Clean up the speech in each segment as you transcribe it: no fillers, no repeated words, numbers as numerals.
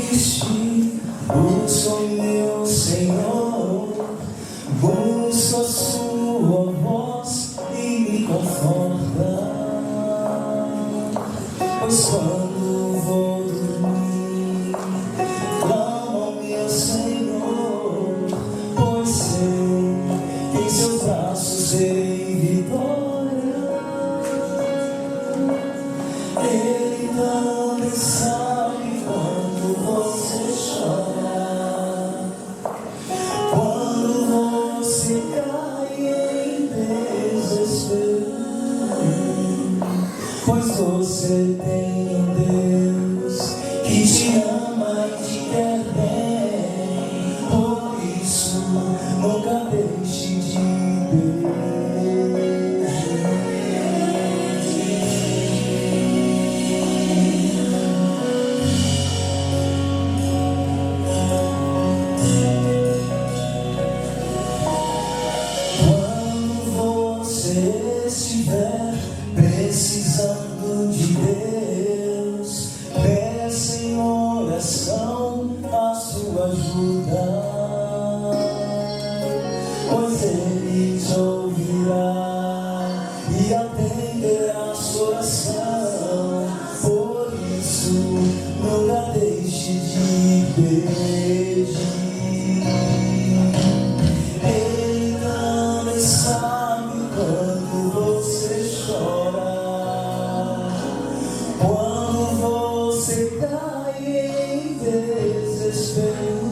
triste, busco o meu Senhor, busco a sua voz e me conforta, pois quando vou dormir, clamo ao meu Senhor, pois sei que em seus braços terei vitória. Ele também sabe quando você chora, quando você cai em desespero, pois você tem um Deus que te ama e te quer bem, por isso nunca deixe de beber. Estiver precisando de Deus, peça em oração a sua ajuda, pois Ele te ouvirá e atenderá a sua oração. Por isso nunca deixe de pedir. Ele também sabe quando você chora, quando você cai em desespero,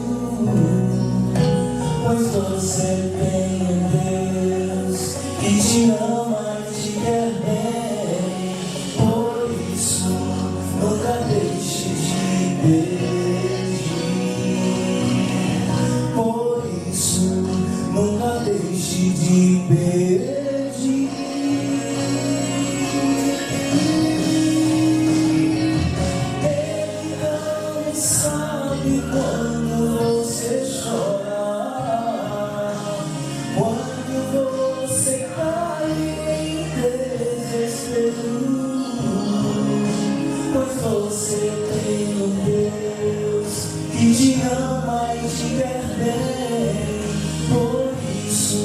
pois você tem um Deus que te ama e te quer bem, por isso nunca deixe de pedir. Por isso nunca deixe de pedir. Sabe quando você chora, quando você cai em desespero, pois você tem um Deus que te ama e te quer bem, por isso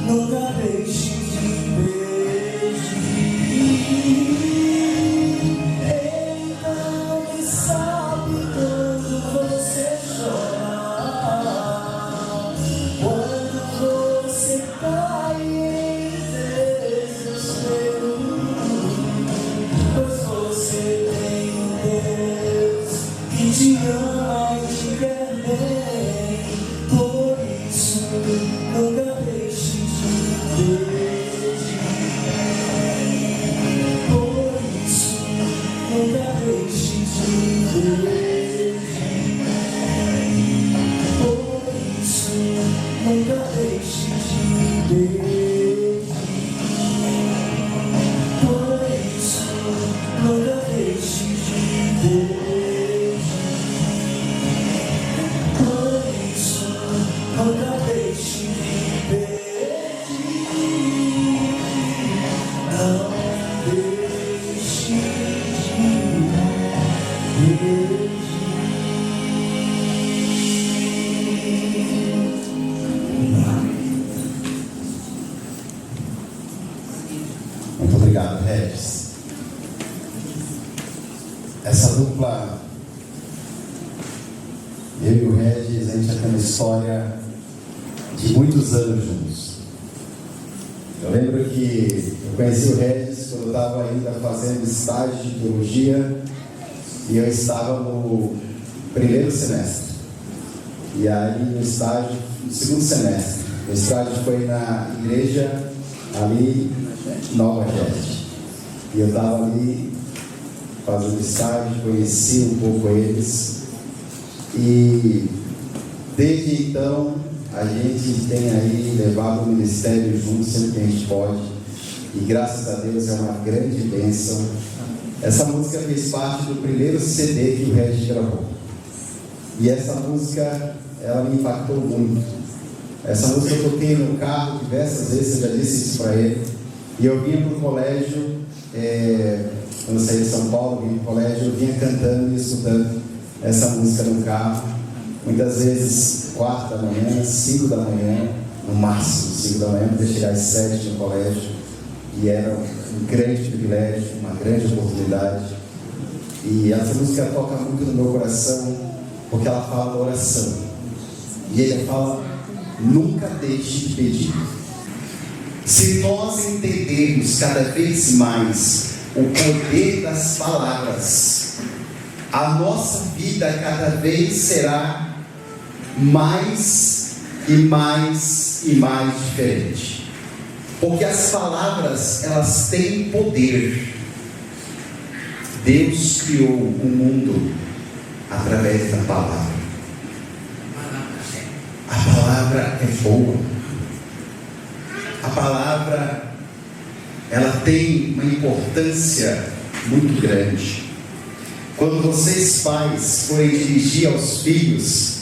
nunca deixe de pedir. Ele também sabe quando você chora, quando você cai em desespero, pois você tem um Deus que te ama e te quer bem, por isso nunca deixe de pedir. Por isso nunca deixe de pedir. Por isso nunca deixe de pedir. Por isso nunca deixe de pedir. Por isso nunca deixe de pedir. Não deixe de pedir. Muito obrigado, Regis. Essa dupla, eu e o Regis, a gente já tem uma história de muitos anos juntos. Eu lembro que eu conheci o Regis quando eu estava ainda fazendo estágio de teologia e eu estava no primeiro semestre. E aí no estágio, no segundo semestre, o estágio foi na igreja ali, Nova Gente. E eu estava ali fazendo estágio, conheci um pouco eles. E desde então a gente tem aí levado o ministério junto sempre que a gente pode. E graças a Deus é uma grande bênção. Essa música fez parte do primeiro CD que o Regis gravou. E essa música, ela me impactou muito. Essa música eu toquei no carro diversas vezes, eu já disse isso para ele. E eu vinha para o colégio, quando eu saí de São Paulo, vinha para o colégio, eu vinha cantando e estudando. essa música no carro, muitas vezes 4 da manhã, 5 da manhã, no máximo 5 da manhã, para chegar às 7 no colégio, e era um grande privilégio, uma grande oportunidade. E essa música toca muito no meu coração, porque ela fala da oração. E ele fala: nunca deixe de pedir. Se nós entendermos cada vez mais o poder das palavras, a nossa vida cada vez será mais e mais e mais diferente. Porque as palavras, elas têm poder. Deus criou o mundo através da palavra. A palavra é boa. A palavra, ela tem uma importância muito grande. Quando vocês pais forem dirigir aos filhos,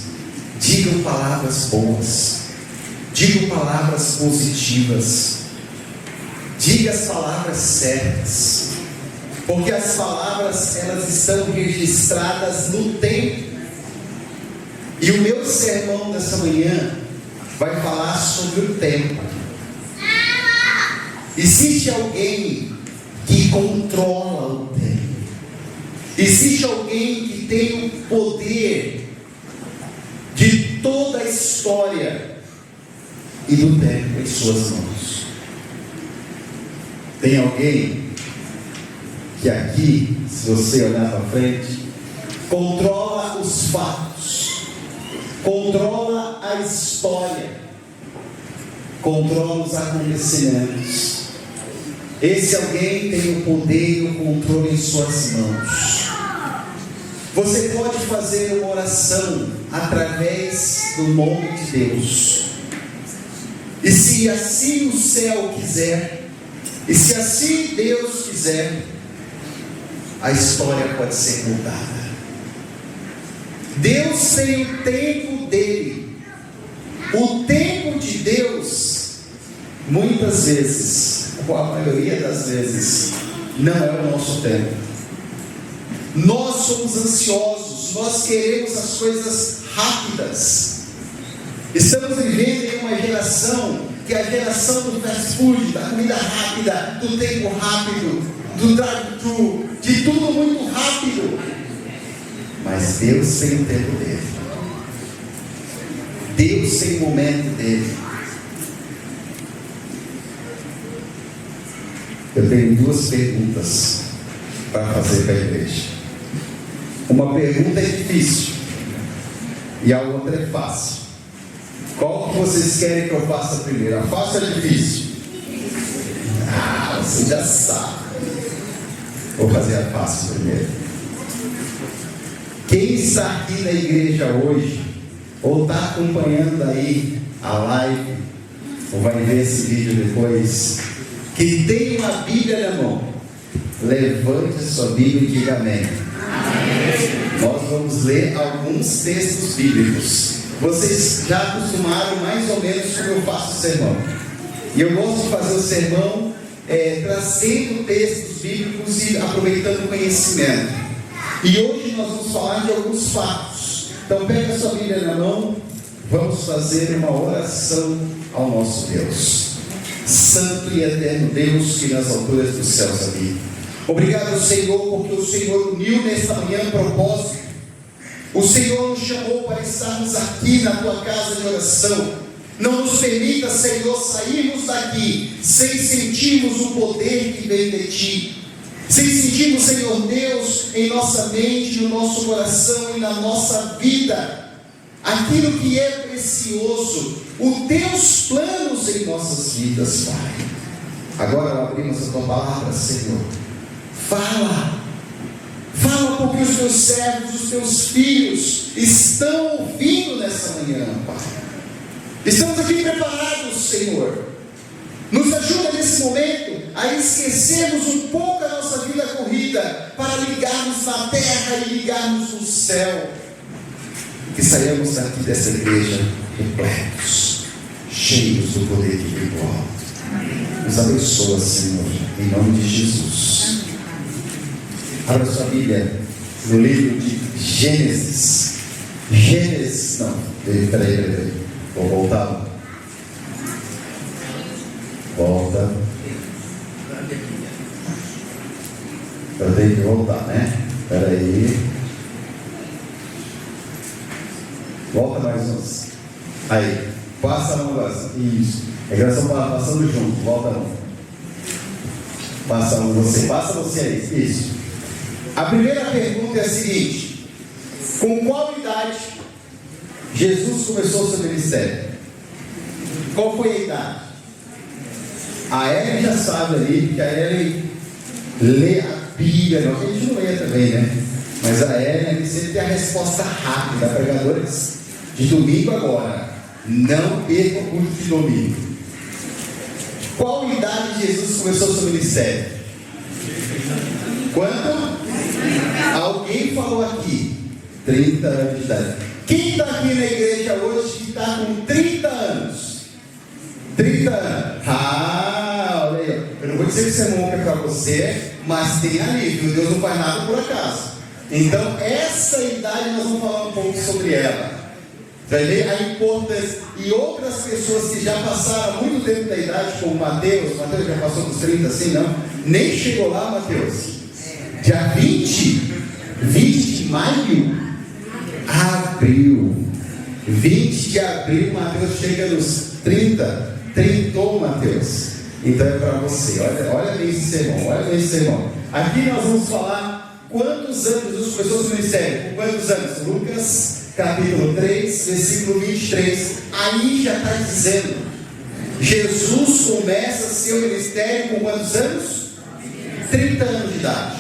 digam palavras boas, digam palavras positivas, diga as palavras certas, porque as palavras, elas estão registradas no tempo. E o meu sermão dessa manhã vai falar sobre o tempo. Existe alguém que controla o tempo. Existe alguém que tem o poder de toda a história e do tempo em suas mãos. Tem alguém que aqui, se você olhar para frente, controla os fatos, controla a história, controla os acontecimentos. Esse alguém tem o poder e o controle em suas mãos. Você pode fazer uma oração através do nome de Deus. E se assim o céu quiser, e se assim Deus quiser, a história pode ser mudada. Deus tem o tempo dele. O tempo de Deus, muitas vezes, ou a maioria das vezes, não é o nosso tempo. Nós somos ansiosos, nós queremos as coisas rápidas. Estamos vivendo em uma geração que é a geração do fast food, da comida rápida, do tempo rápido, do drive-thru, de tudo muito rápido. Mas Deus tem o tempo dele. Deus tem o momento dele. Eu tenho 2 perguntas para fazer para a igreja. Uma pergunta é difícil e a outra é fácil. Qual que vocês querem que eu faça primeiro? A fácil ou a difícil? Você já sabe. Vou fazer a fácil primeiro. Quem está aqui na igreja hoje, ou está acompanhando aí a live, ou vai ver esse vídeo depois, que tem uma Bíblia na mão, levante a sua Bíblia e diga amém. Amém. Nós vamos ler alguns textos bíblicos. Vocês já acostumaram mais ou menos como eu faço o sermão. E eu gosto de fazer o sermão trazendo textos bíblicos e aproveitando o conhecimento. E hoje nós vamos falar de alguns fatos. Então pega a sua Bíblia na mão, vamos fazer uma oração ao nosso Deus. Santo e eterno Deus, que nas alturas dos céus habita. Obrigado, Senhor, porque o Senhor uniu nesta manhã um propósito. O Senhor nos chamou para estarmos aqui na tua casa de oração. Não nos permita, Senhor, sairmos daqui sem sentirmos o poder que vem de ti, sem sentirmos, Senhor Deus, em nossa mente, no nosso coração e na nossa vida, aquilo que é precioso, os teus planos em nossas vidas, Pai. Agora abrimos a tua palavra, Senhor. Fala porque os teus servos, os teus filhos estão ouvindo nessa manhã, Pai. Estamos aqui preparados, Senhor. Nos ajuda nesse momento a esquecermos um pouco a nossa vida corrida para ligarmos na terra e ligarmos no céu. Que saiamos daqui dessa igreja repletos, cheios do poder de Deus. Nos abençoa, Senhor, em nome de Jesus. Abra sua Bíblia no livro de Gênesis. Gênesis, não, peraí. Vou voltar. Volta. Eu tenho que voltar, né? Peraí. Volta mais uns. Aí, passa a mão agora. Isso. É que nós estamos passando junto. Volta a mão. Passa a mão passa você aí. Isso. A primeira pergunta é a seguinte: com qual idade Jesus começou o seu ministério? Qual foi a idade? A Ellen já sabe ali, porque a Ellen lê a Bíblia, não, a gente não lê também, né? Mas a Ellen sempre tem a resposta rápida. Pregadores de domingo agora, não percam o culto de domingo. Qual idade Jesus começou o seu ministério? Quanto? Alguém falou aqui, 30 anos de idade. Quem está aqui na igreja hoje que está com 30 anos? 30 anos. Ah, olha aí. Eu não vou dizer que isso é bom para você, mas tem alívio. Deus não faz nada por acaso. Então, essa idade nós vamos falar um pouco sobre ela. Vai ver a importância. E outras pessoas que já passaram muito tempo da idade, como Mateus já passou dos 30, assim, não? Nem chegou lá, Mateus. Dia 20 de maio, abril. 20 de abril, Mateus chega nos 30. Trintou, Mateus. Então é para você. Olha bem esse sermão. Aqui nós vamos falar quantos anos Jesus começou o seu ministério. Com quantos anos? Lucas, capítulo 3, versículo 23. Aí já está dizendo: Jesus começa seu ministério com quantos anos? 30 anos de idade.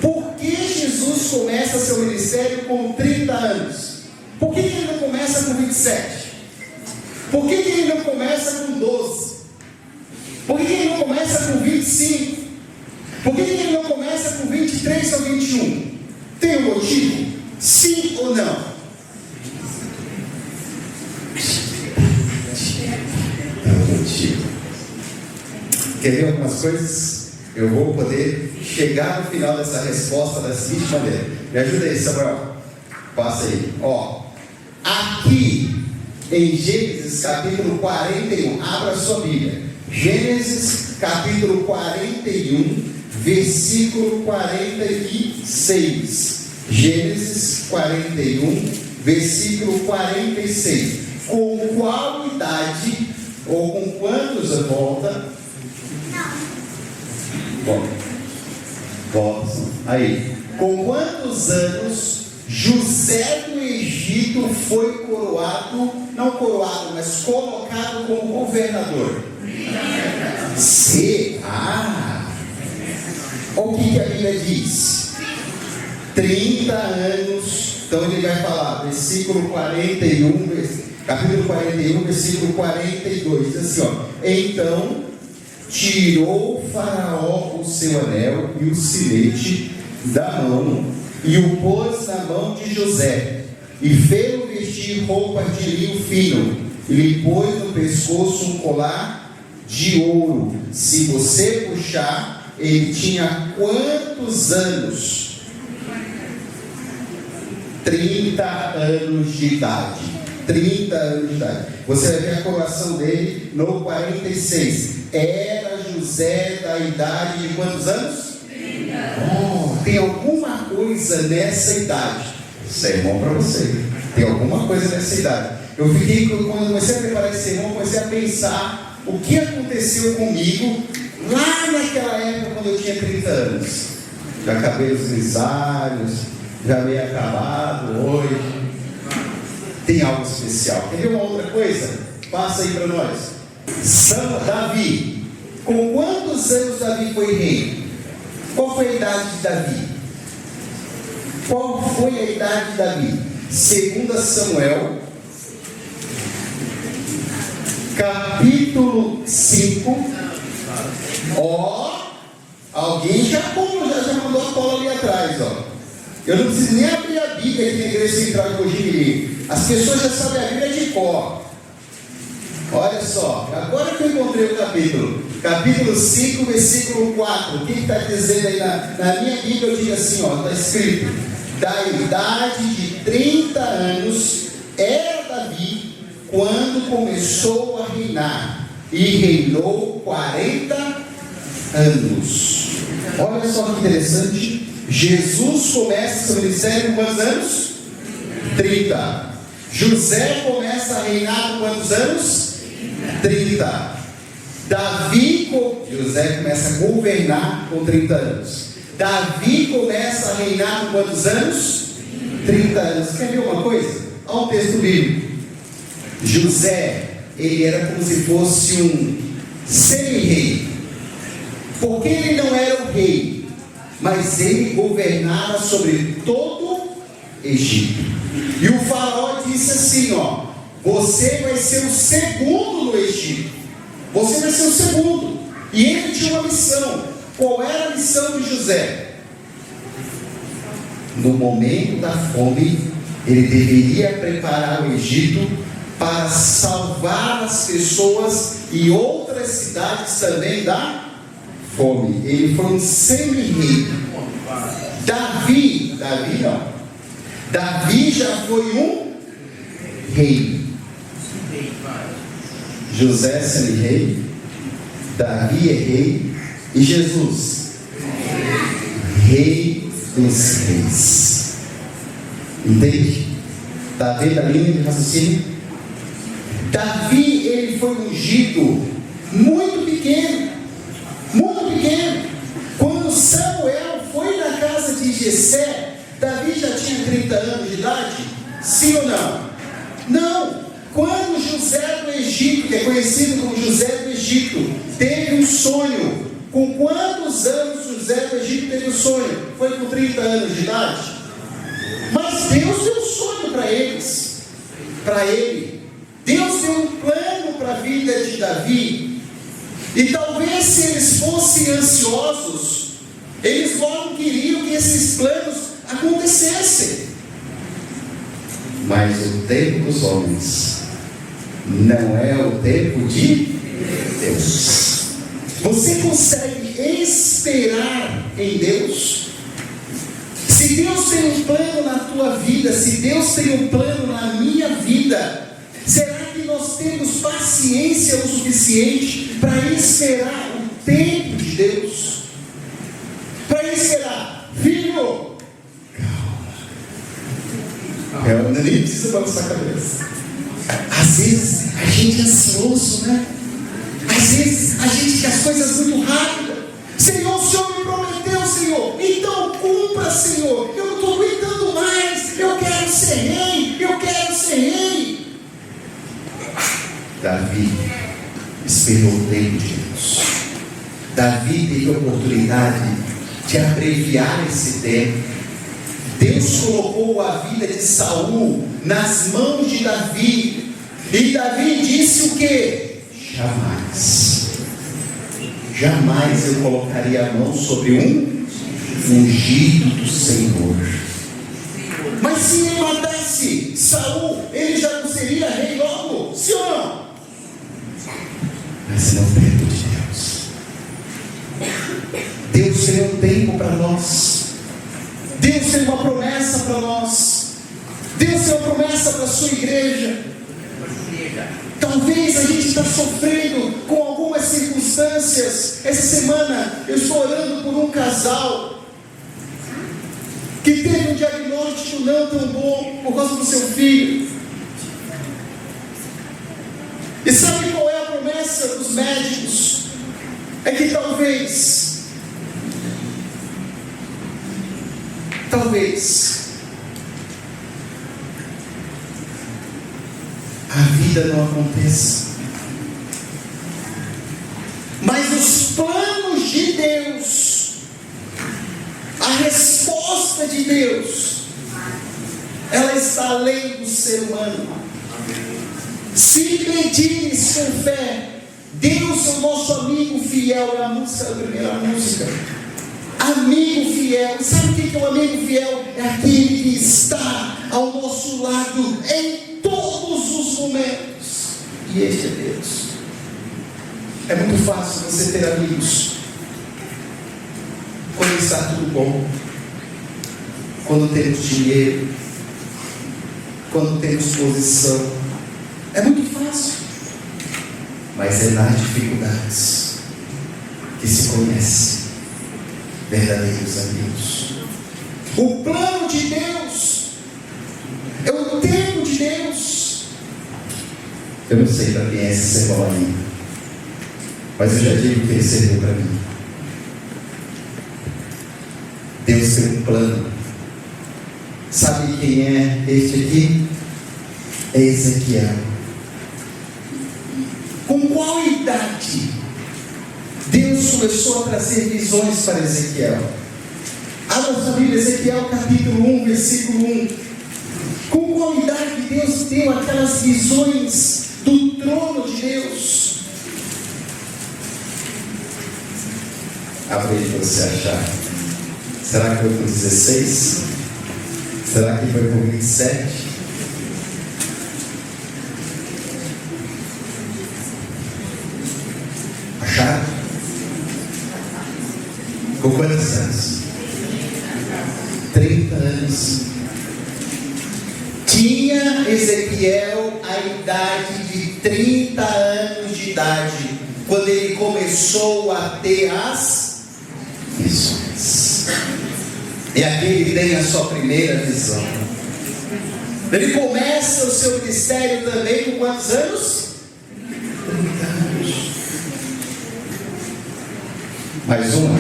Por que Jesus começa seu ministério com 30 anos? Por que ele não começa com 27? Por que ele não começa com 12? Por que ele não começa com 25? Por que ele não começa com 23 ou 21? Tem um motivo? Sim ou não? Tem um motivo. Quer ver algumas coisas? Eu vou poder chegar no final dessa resposta da seguinte maneira. Me ajuda aí, Samuel. Passa aí. Aqui em Gênesis capítulo 41, abra sua Bíblia. Gênesis capítulo 41, versículo 46. Gênesis 41, versículo 46. Com qual idade ou com quantos volta? Volta. Aí. Com quantos anos José do Egito foi coroado, não coroado, mas colocado como governador? O que a Bíblia diz? 30 anos. Então ele vai falar, versículo 41, capítulo 41, versículo 42, diz assim, então tirou o faraó o seu anel e o sinete da mão e o pôs na mão de José e fez-o vestir roupas de linho fino e lhe pôs no pescoço um colar de ouro. Se você puxar, ele tinha quantos anos? 30 anos de idade. 30 anos de idade. Você vai ver a coroação dele no 46. Era José da idade de quantos anos? 30. Tem alguma coisa nessa idade. Sermão para você. Tem alguma coisa nessa idade. Eu fiquei, quando comecei a preparar esse sermão, comecei a pensar o que aconteceu comigo lá naquela época quando eu tinha 30 anos. Já cabelos grisalhos, já meio acabado hoje. Tem algo especial. Quer ver uma outra coisa? Passa aí para nós. Davi. Com quantos anos Davi foi rei? Qual foi a idade de Davi? Qual foi a idade de Davi? 2 Samuel, capítulo 5. Alguém já mandou a cola ali atrás, Eu não preciso nem abrir a Bíblia aqui na igreja central de Mojimirim. As pessoas já sabem a Bíblia de cor. Olha só, agora que eu encontrei o capítulo 5, versículo 4, o que está dizendo aí na minha Bíblia? Eu digo assim, ó, está escrito: da idade de 30 anos era Davi quando começou a reinar, e reinou 40 anos. Olha só que interessante, Jesus começa seu ministério com quantos anos? 30. José começa a reinar com quantos anos? 30. José começa a governar com 30 anos. Davi começa a reinar com quantos anos? 30 anos. Quer ver uma coisa? Olha um texto bíblico. José, ele era como se fosse um semi-rei, porque ele não era o rei, mas ele governava sobre todo Egito. E o faraó disse assim, ó: você vai ser o segundo no Egito. Você vai ser o segundo. E ele tinha uma missão. Qual era a missão de José? No momento da fome, ele deveria preparar o Egito para salvar as pessoas e outras cidades também da fome. Ele foi um semi-rei. Davi já foi um rei. José semi-rei, Davi é rei, e Jesus, rei dos reis. Entende? Está vendo a linha de raciocínio? Davi, ele foi ungido muito pequeno. Quando Samuel foi na casa de Jessé, Davi já tinha 30 anos de idade? Sim ou não? Não. Quando José do Egito, que é conhecido como José do Egito, teve um sonho, com quantos anos José do Egito teve um sonho? Foi com 30 anos de idade? Mas Deus deu um sonho para ele. Deus deu um plano para a vida de Davi. E talvez se eles fossem ansiosos, eles logo queriam que esses planos acontecessem. Mas o tempo dos homens não é o tempo de Deus. Você consegue esperar em Deus? Se Deus tem um plano na tua vida, se Deus tem um plano na minha vida, será que nós temos paciência o suficiente para esperar o tempo de Deus? Para esperar, filho, calma. Eu nem preciso balançar a cabeça. Às vezes a gente é ansioso, né? Às vezes a gente quer as coisas muito rápidas. Senhor, o Senhor me prometeu, Senhor, então cumpra, Senhor. Eu não estou aguentando mais. Eu quero ser rei. Davi esperou o tempo de Deus. Davi teve a oportunidade de abreviar esse tempo. Deus colocou a vida de Saul nas mãos de Davi. E Davi disse o quê? Jamais eu colocaria a mão sobre um ungido do Senhor. Mas se ele matasse Saul, ele já não seria rei logo, sim ou não? Mas não perto de Deus. Deus tem um tempo para nós. Deus tem uma promessa para nós. Deus tem uma promessa para a sua igreja. Talvez a gente está sofrendo com algumas circunstâncias. Essa semana eu estou orando por um casal que teve um diagnóstico não tão bom por causa do seu filho. E sabe qual é a promessa dos médicos? É que talvez a vida não aconteça. Mas os planos de Deus, a resposta de Deus, ela está além do ser humano. Se pedires com fé, Deus é o nosso amigo fiel. É a música, a primeira música. Amigo fiel. Sabe o que é um amigo fiel? É aquele que está ao nosso lado em todos os momentos. e este é Deus. É muito fácil você ter amigos quando está tudo bom, quando temos dinheiro, quando temos posição. É muito fácil. Mas é nas dificuldades que se conhece verdadeiros amigos. O plano de Deus é o tempo de Deus. Eu não sei para quem é esse sermão aí, mas eu já digo que ele serviu para mim. Deus tem um plano. Sabe quem é este aqui? É Ezequiel. Com qual idade Deus começou a trazer visões para Ezequiel? Abra sua Bíblia, Ezequiel capítulo 1, versículo 1. Com qual idade Deus deu aquelas visões do trono de Deus? Abra aí para você achar. Será que foi com 16? Será que foi com 27? Acharam? Com quantos anos? 30 anos. Tinha Ezequiel a idade de 30 anos de idade, quando ele começou a ter as visões. E aqui ele tem a sua primeira visão. Ele começa o seu ministério também com quantos anos? 30 anos. Mais uma.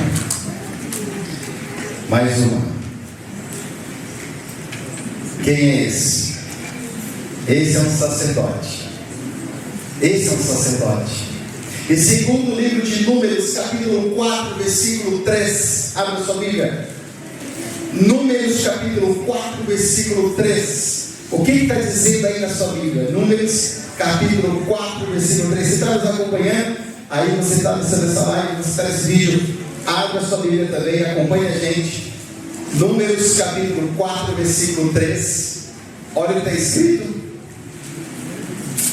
Mais uma. Quem é esse? Esse é um sacerdote. Esse é um sacerdote. E segundo o livro de Números, capítulo 4, versículo 3. Abra sua Bíblia. Números, capítulo 4, versículo 3. O que está dizendo aí na sua Bíblia? Números, capítulo 4, versículo 3. Você está nos acompanhando? Aí você está nessa live, você está nesse vídeo. Abra sua Bíblia também, acompanha a gente. Números, capítulo 4, versículo 3. Olha o que está escrito.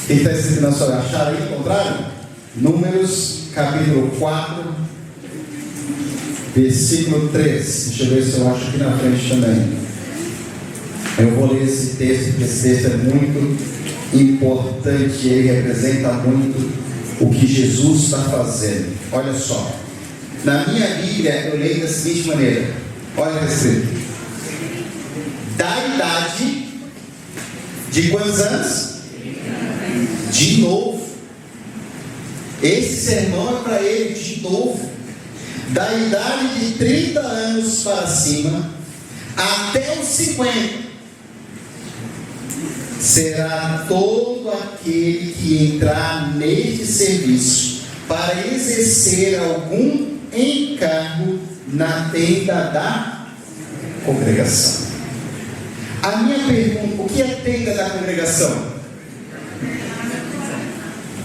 O que está escrito na sua? Acharam aí, contrário? Números, capítulo 4, versículo 3. Deixa eu ver se eu acho aqui na frente também. Eu vou ler esse texto, porque esse texto é muito importante. Ele representa muito o que Jesus está fazendo. Olha só. Na minha Bíblia, eu leio da seguinte maneira. Olha o que está escrito. Da idade de quantos anos? De novo. Esse sermão é para ele de novo. Da idade de 30 anos para cima, até os 50, será todo aquele que entrar neste serviço para exercer algum encargo na tenda da congregação. A minha pergunta: o que é tenda da congregação?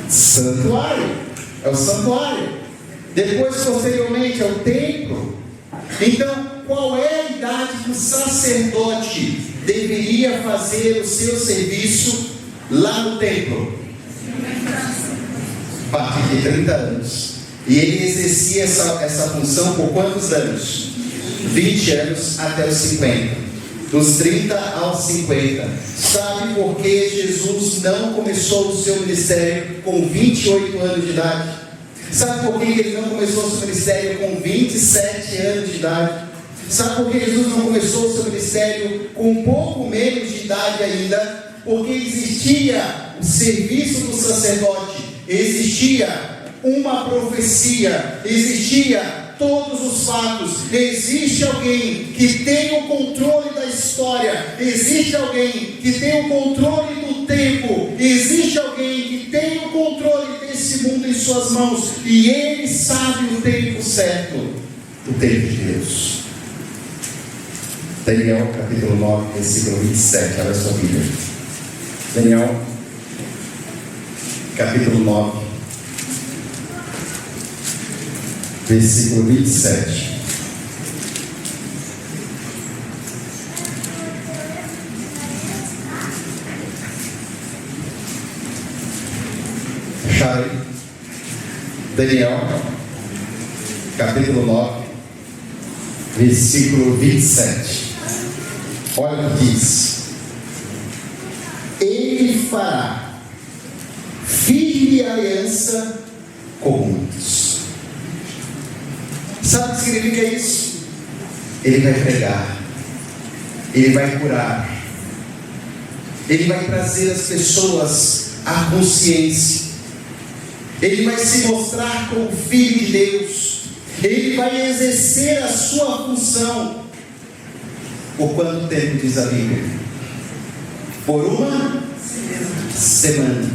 Santuário. É o santuário. Depois, posteriormente, é o templo. Então, qual é a idade que o sacerdote deveria fazer o seu serviço lá no templo? A partir de 30 anos. E ele exercia essa função por quantos anos? 20 anos até os 50. Dos 30 aos 50. Sabe por que Jesus não começou o seu ministério com 28 anos de idade? Sabe por que ele não começou o seu ministério com 27 anos de idade? Sabe por que Jesus não começou o seu ministério com um pouco menos de idade ainda? Porque existia o serviço do sacerdote, existia uma profecia, existia todos os fatos. Existe alguém que tem o controle da história, existe alguém que tem o controle do tempo, existe alguém que tem o controle desse mundo em suas mãos, e ele sabe o tempo certo, o tempo de Deus. Daniel capítulo 9, versículo 27. Olha sua Bíblia. Daniel capítulo 9, versículo 27. acharam aí? Daniel, capítulo 9, versículo 27. Olha o que diz: Ele fará firme aliança com muitos. Sabe o que significa isso? Ele vai pregar, ele vai curar, ele vai trazer as pessoas à consciência, ele vai se mostrar como filho de Deus, ele vai exercer a sua função. Por quanto tempo diz a Bíblia? Por uma semana.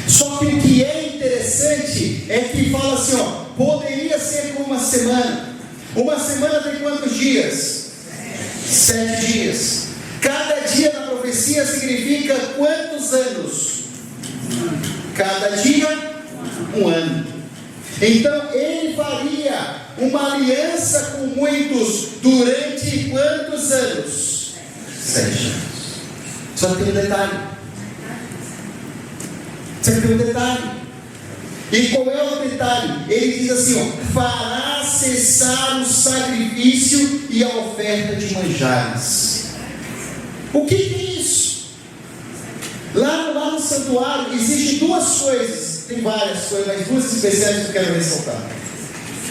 Só que o que é interessante é que fala assim, poderia ser por uma semana. Uma semana tem quantos dias? 7 dias. Cada dia na profecia significa quantos anos? Cada dia, 1 ano. Então ele faria uma aliança com muitos durante quantos anos? 7 anos. Só que tem um detalhe. E qual é o detalhe? Ele diz assim, fará cessar o sacrifício e a oferta de manjares. O que é isso? Lá no santuário existem 2 coisas. Tem várias coisas, mas 2 especiais que eu quero ressaltar.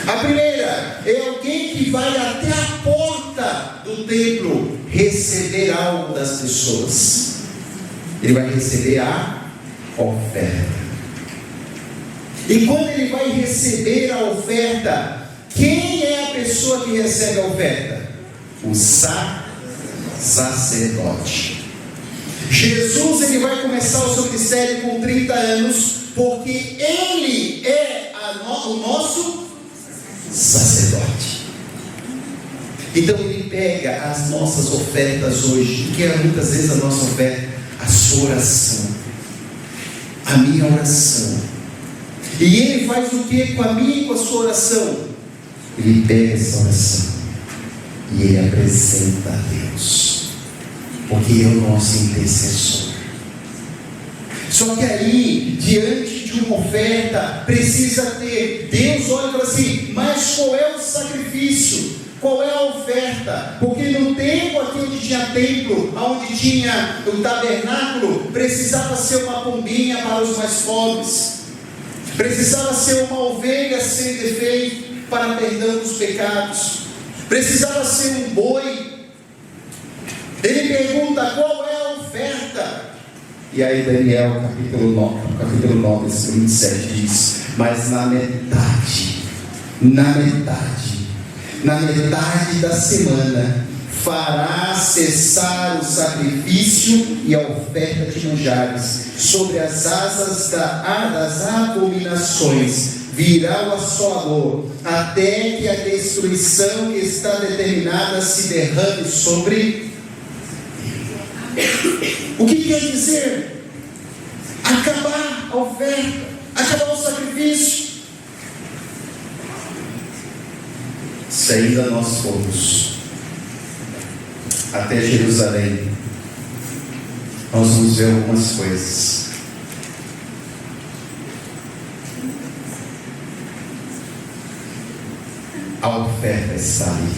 A primeira é alguém que vai até a porta do templo receber algo das pessoas. Ele vai receber a oferta. E quando ele vai receber a oferta, quem é a pessoa que recebe a oferta? O sacerdote. Jesus, ele vai começar o seu ministério com 30 anos, porque ele é o nosso sacerdote. Então ele pega as nossas ofertas hoje, que é muitas vezes a nossa oferta, a sua oração, a minha oração. E ele faz o que com a minha e com a sua oração? Ele pega essa oração e ele apresenta a Deus, porque é o nosso intercessor. Só que aí, diante de uma oferta, precisa ter, Deus olha e fala assim, mas qual é o sacrifício? Qual é a oferta? Porque no tempo aqui onde tinha templo, onde tinha o tabernáculo, precisava ser uma pombinha para os mais pobres, precisava ser uma ovelha sem defeito para perdão dos pecados, precisava ser um boi. Ele pergunta qual é a oferta. E aí Daniel capítulo 9, versículo 27 diz, mas na metade da semana fará cessar o sacrifício e a oferta de manjares. Sobre as asas das abominações virá o assolador, até que a destruição que está determinada se derrame sobre ele. O que quer dizer? Acabar a oferta, acabar o sacrifício. Se ainda nós formos até Jerusalém, nós vamos ver algumas coisas. A oferta está ali.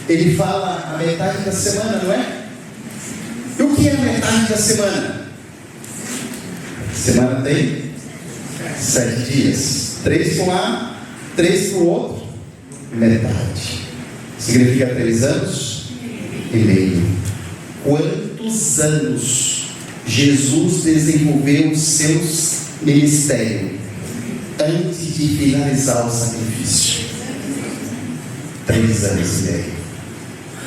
Ele fala a metade da semana, não é? E o que é a metade da semana? Semana tem 7 dias. 3 para um lado, 3 para o outro. Metade. Significa 3 anos e meio. Quantos anos Jesus desenvolveu o seu ministério antes de finalizar o sacrifício? 3 anos e meio.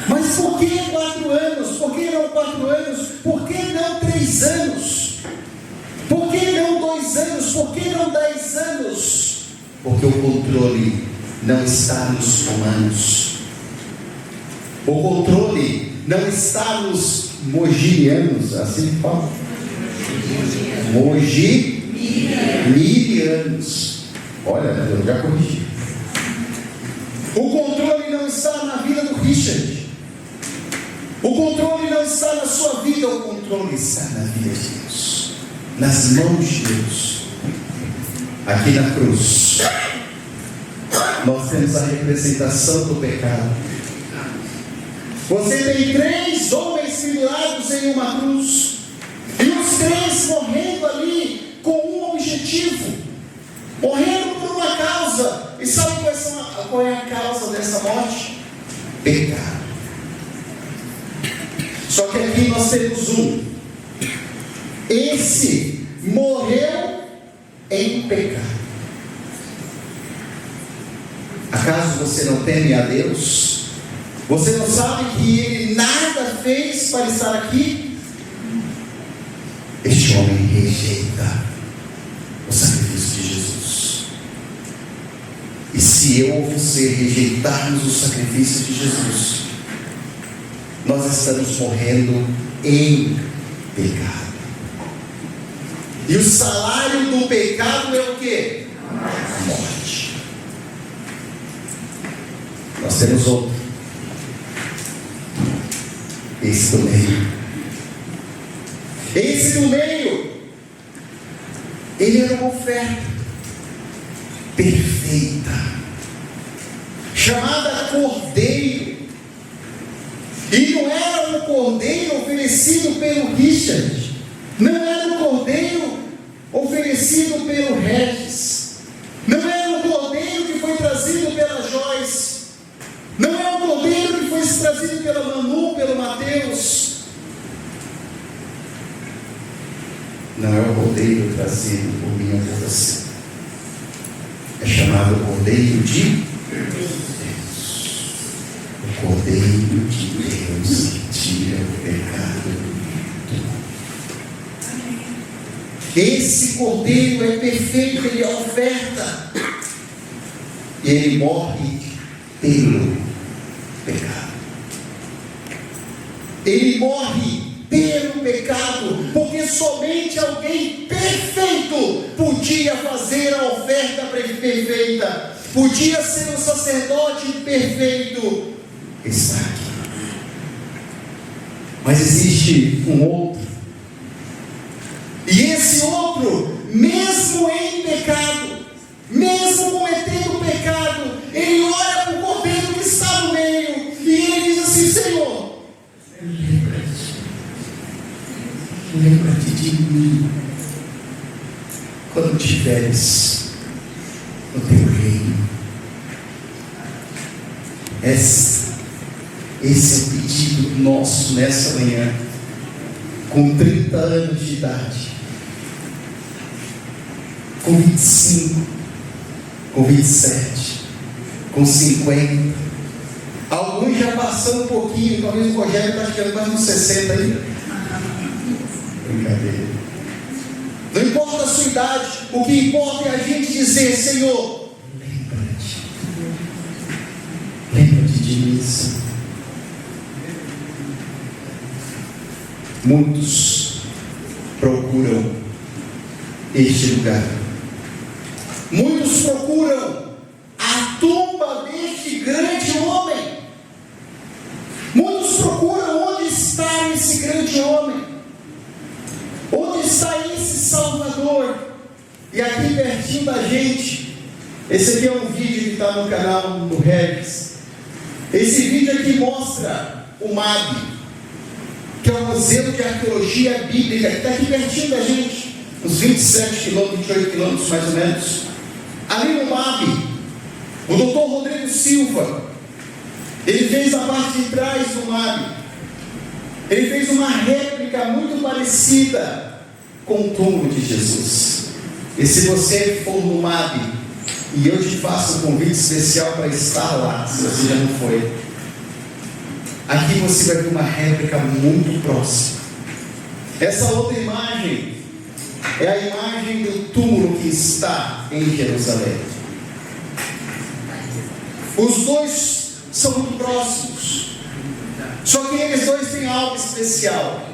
Mas por que 4 anos? Por que não 4 anos? Por que não 3 anos? Por que não 2 anos? Por que não 10 anos? Porque o controle não está nos humanos. O controle não está nos moginianos, assim que fala. Moginianos. Olha, eu já corrigi. O controle não está na vida do Richard. O controle não está na sua vida, o controle está na vida de Deus. nas mãos de Deus. Aqui na cruz, nós temos a representação do pecado. Você tem 3 homens pendurados em uma cruz, e os 3 morrendo ali com um objetivo, morrendo por uma causa. E sabe qual é a causa dessa morte? Pecado. Só que aqui nós temos um. Esse morreu em pecado. Acaso você não teme a Deus? Você não sabe que Ele nada fez para estar aqui? Este homem rejeita o sacrifício de Jesus. E se eu ou você rejeitarmos o sacrifício de Jesus, nós estamos morrendo em pecado. E o salário do pecado é o quê? A morte. Nós temos outro. Esse do meio. Esse do meio, ele era uma oferta perfeita, chamada cordeiro. E não era um cordeiro oferecido pelo Richard, não era um cordeiro oferecido pelo Regis, não era um cordeiro que foi trazido pela Joyce, não é um cordeiro que foi trazido pela Manu, pelo Mateus. Não é o cordeiro trazido por mim ou por você. É chamado cordeiro de Deus. O cordeiro de Deus que tira o pecado do mundo. Esse cordeiro é perfeito, ele é oferta. E ele morre pelo pecado. Ele morre pelo pecado, porque somente alguém perfeito podia fazer a oferta perfeita, podia ser um sacerdote perfeito. Está aqui. Mas existe um outro, e esse outro, mesmo em pecado, mesmo cometendo pecado, ele olha para o cordeiro que está no meio e ele diz assim: Senhor, lembra-te de mim quando estiveres no teu reino. Esse é o pedido nosso nessa manhã, com 30 anos de idade, com 25, com 27, com 50, alguns já passando um pouquinho, talvez o Rogério está chegando mais uns 60 ainda. Brincadeira. Não importa a sua idade, o que importa é a gente dizer: Senhor, lembra-te de mim. Muitos procuram este lugar, muitos procuram a tumba deste grande homem, muitos procuram onde está esse grande homem, onde está esse Salvador. E aqui pertinho da gente, esse aqui é um vídeo que está no canal do Regis. Esse vídeo aqui mostra o MAB, que é o Museu de Arqueologia Bíblica, que está aqui pertinho da gente, uns 27 quilômetros, 28 quilômetros mais ou menos. Ali no MAB, o Dr. Rodrigo Silva, ele fez a parte de trás do MAB. Ele fez uma réplica muito parecida com o túmulo de Jesus. E se você for no MAB, e eu te faço um convite especial para estar lá, se você já não foi, aqui você vai ver uma réplica muito próxima. Essa outra imagem é a imagem do túmulo que está em Jerusalém. Os dois são muito próximos, só que eles dois têm algo especial: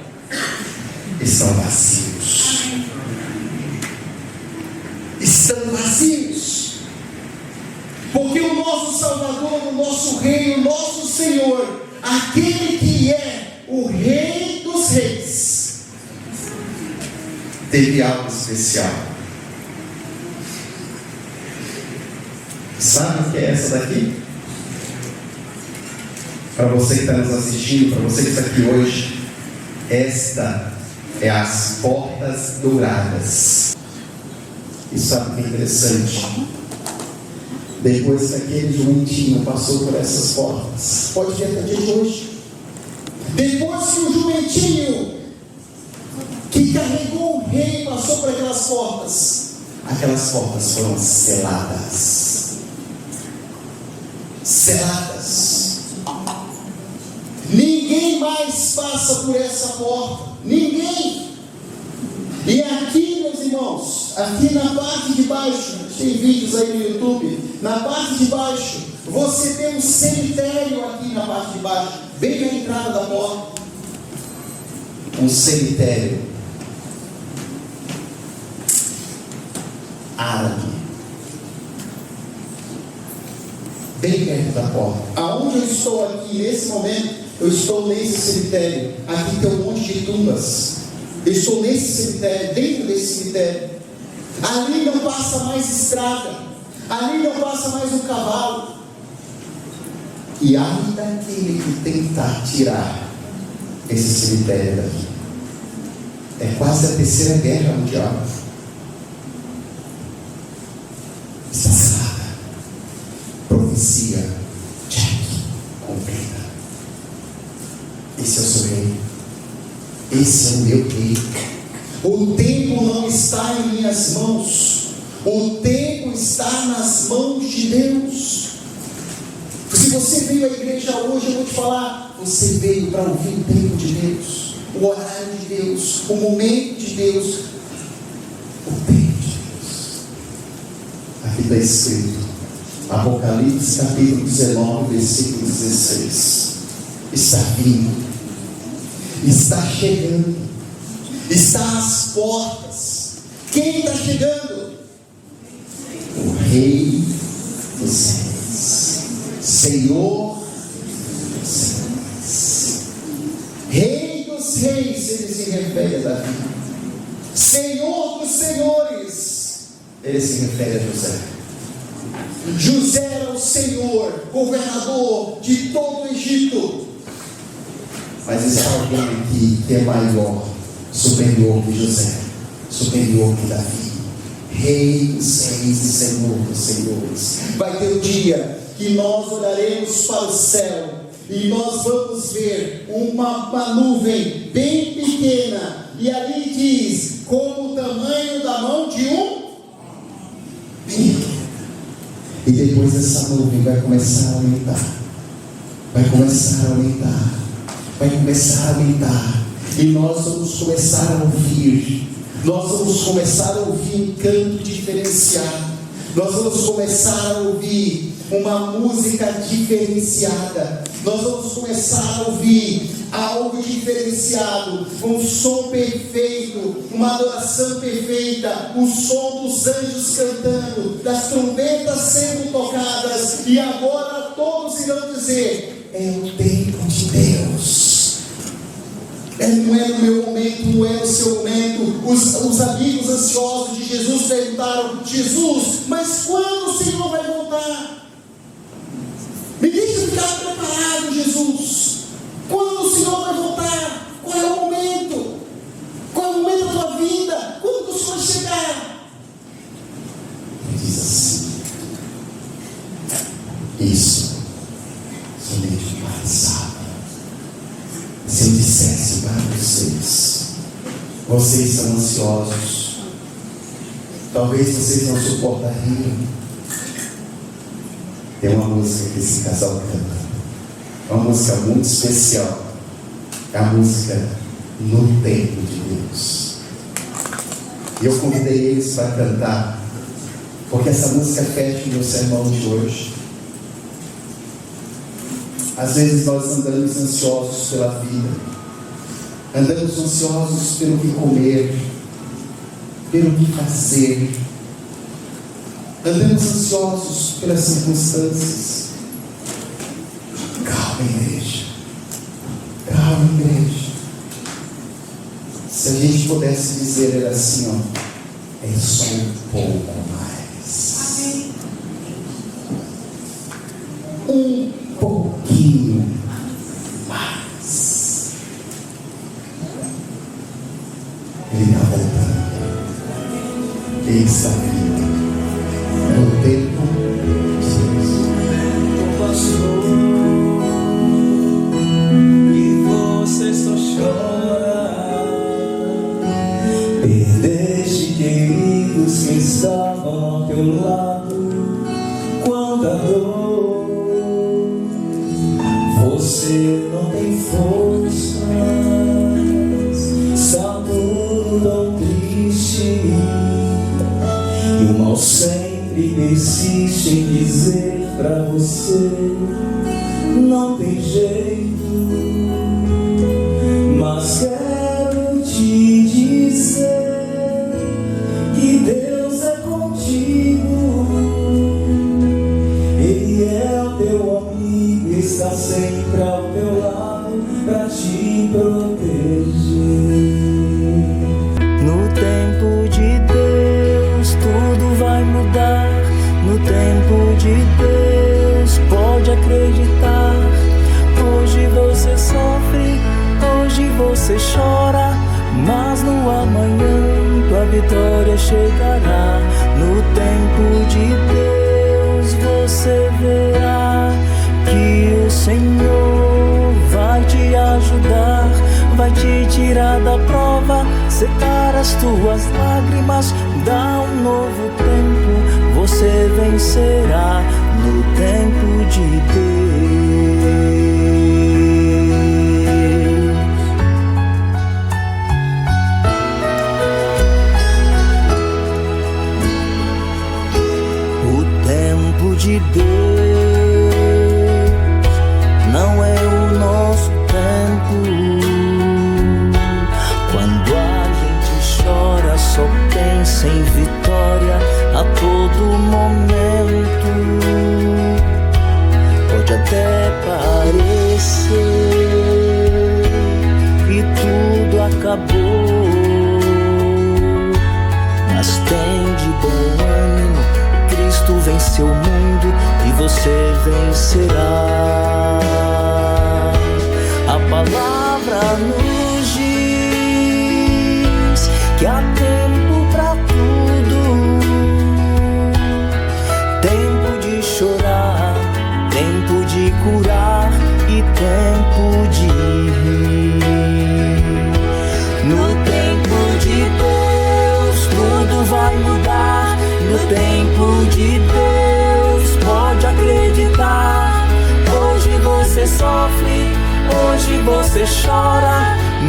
estão vazios. Estão vazios, porque o nosso Salvador, o nosso Rei, o nosso Senhor, aquele que é o Rei dos Reis, teve algo especial. Sabe o que é essa daqui? Para você que está nos assistindo, para você que está aqui hoje, esta é as portas douradas. E sabe o que é interessante? Depois que aquele jumentinho passou por essas portas, pode ver até o dia de hoje. Depois que o jumentinho que carregou o rei passou por aquelas portas foram seladas. Seladas. Ninguém mais passa por essa porta. Ninguém. E aqui, meus irmãos, aqui na parte de baixo, tem vídeos aí no YouTube, na parte de baixo, você tem um cemitério aqui na parte de baixo, bem na entrada da porta. Um cemitério árabe, bem perto da porta. Aonde eu estou aqui, nesse momento, eu estou nesse cemitério. Aqui tem um monte de tumbas. Eu estou nesse cemitério, dentro desse cemitério. Ali não passa mais estrada, ali não passa mais um cavalo. E ainda aquele que tentar tirar esse cemitério daqui, é quase a Terceira Guerra Mundial. Está selada. Profecia, check, cumprida. Esse é o seu rei. Esse é o meu rei. O tempo não está em minhas mãos. O tempo está nas mãos de Deus. Se você veio à igreja hoje, eu vou te falar, você veio para ouvir o tempo de Deus, o horário de Deus, o momento de Deus, o tempo de Deus. Aqui está escrito, Apocalipse capítulo 19, versículo 16. Está vindo, está chegando, está às portas. Quem está chegando? O Rei dos Reis, Senhor dos Reis. Rei dos Reis, ele se refere a Davi. Senhor dos Senhores, ele se refere a José. José era o Senhor, governador de todo o Egito. Mas está alguém aqui que é maior, superior que José, superior que Davi. Rei dos reis e Senhor dos senhores. Vai ter um dia que nós olharemos para o céu e nós vamos ver uma nuvem bem pequena, e ali diz, como o tamanho da mão de um menino. E depois essa nuvem vai começar a aumentar, vai começar a aumentar, vai começar a aumentar, e nós vamos começar a ouvir, nós vamos começar a ouvir um canto diferenciado, nós vamos começar a ouvir uma música diferenciada, nós vamos começar a ouvir algo diferenciado, um som perfeito, uma adoração perfeita, o som dos anjos cantando, das trombetas sendo tocadas, e agora todos irão dizer, é o tempo de Deus. Não é no meu momento, não é no seu momento. Os amigos ansiosos de Jesus perguntaram, Jesus, mas quando o Senhor vai voltar? Me deixa ficar preparado, Jesus. Quando o Senhor vai voltar? Qual é o momento? Qual é o momento da tua vida? Quando o Senhor chegar? Ele diz assim, isso somente o Pai sabe. Se eu dissesse para vocês são ansiosos, talvez vocês não suportariam. Tem uma música que esse casal canta, uma música muito especial, é a música No Tempo de Deus. E eu convidei eles para cantar, porque essa música fecha o meu sermão de hoje. Às vezes nós andamos ansiosos pela vida, andamos ansiosos pelo que comer, pelo que fazer, andamos ansiosos pelas circunstâncias. Calma, igreja, calma, igreja. Se a gente pudesse dizer, era assim, ó, é só um pouco mais. Um pouquinho mais. Ele está voltando. Ele está vindo. No tempo de Deus. Passou e você só chora. Perdeste queridos que estavam ao teu lado. Quanta dor. Você não tem forças. Está tudo tão triste. E o mal sempre persiste em dizer pra você: não tem jeito. Mas quero te dizer que Deus é contigo. Ele é o teu amigo, está sempre ao teu lado pra te proteger. No tempo de Deus tudo vai mudar. No tempo de Deus pode acreditar. Hoje você sofre, hoje você chora, mas no amanhã tua vitória chegará. No tempo de Deus você verá que o Senhor vai te ajudar, vai te tirar da prova, secar as tuas lágrimas, dá um novo tempo, você vencerá no tempo de Deus. O tempo de Deus não é o nosso tempo. Quando a gente chora, só pensa em vitória a todo momento. Pode até parecer que tudo acabou, mas tem de bom ânimo, Cristo venceu o mundo e você vencerá. A palavra nos diz que há tempo pra tudo, tempo de chorar, tempo de curar e tempo de rir. No tempo de Deus tudo vai mudar. No tempo de Deus pode acreditar. Hoje você sofre, hoje você chora,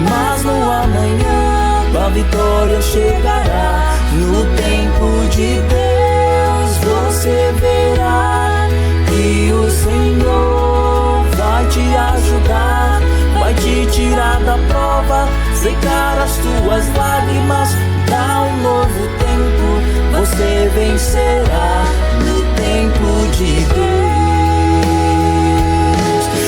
mas no amanhã a vitória chegará. No tempo de Deus você verá que o Senhor vai te ajudar, vai te tirar da prova, secar as tuas lágrimas, dá um novo tempo, você vencerá no tempo de Deus.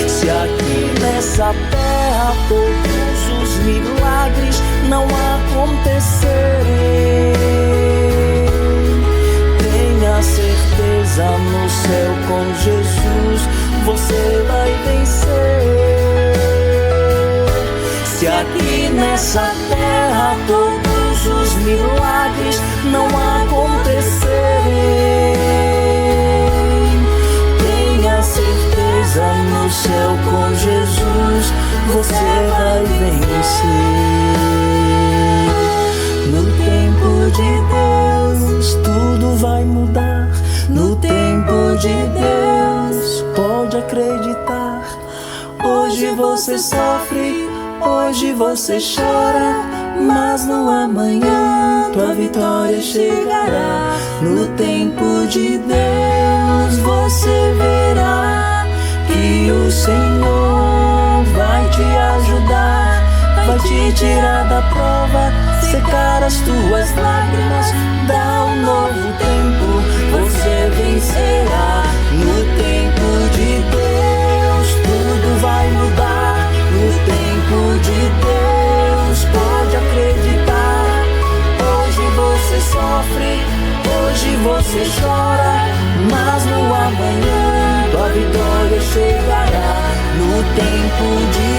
Se aqui nessa terra todos os milagres não acontecerem, tenha certeza, no céu com Jesus você vai vencer. Se aqui nessa terra todos os milagres não acontecerem, tenha certeza, no céu com Jesus você vai vencer. No tempo de Deus tudo vai mudar. No tempo de Deus pode acreditar. Hoje você sofre, hoje você chora, mas no amanhã tua vitória chegará. No tempo de Deus você verá que o Senhor vai te ajudar, vai te tirar da prova, secar as tuas lágrimas, dá um novo tempo, você vencerá. No tempo de Deus tudo vai mudar. No tempo de Deus pode acreditar. você chora, mas no amanhã tua vitória chegará no tempo de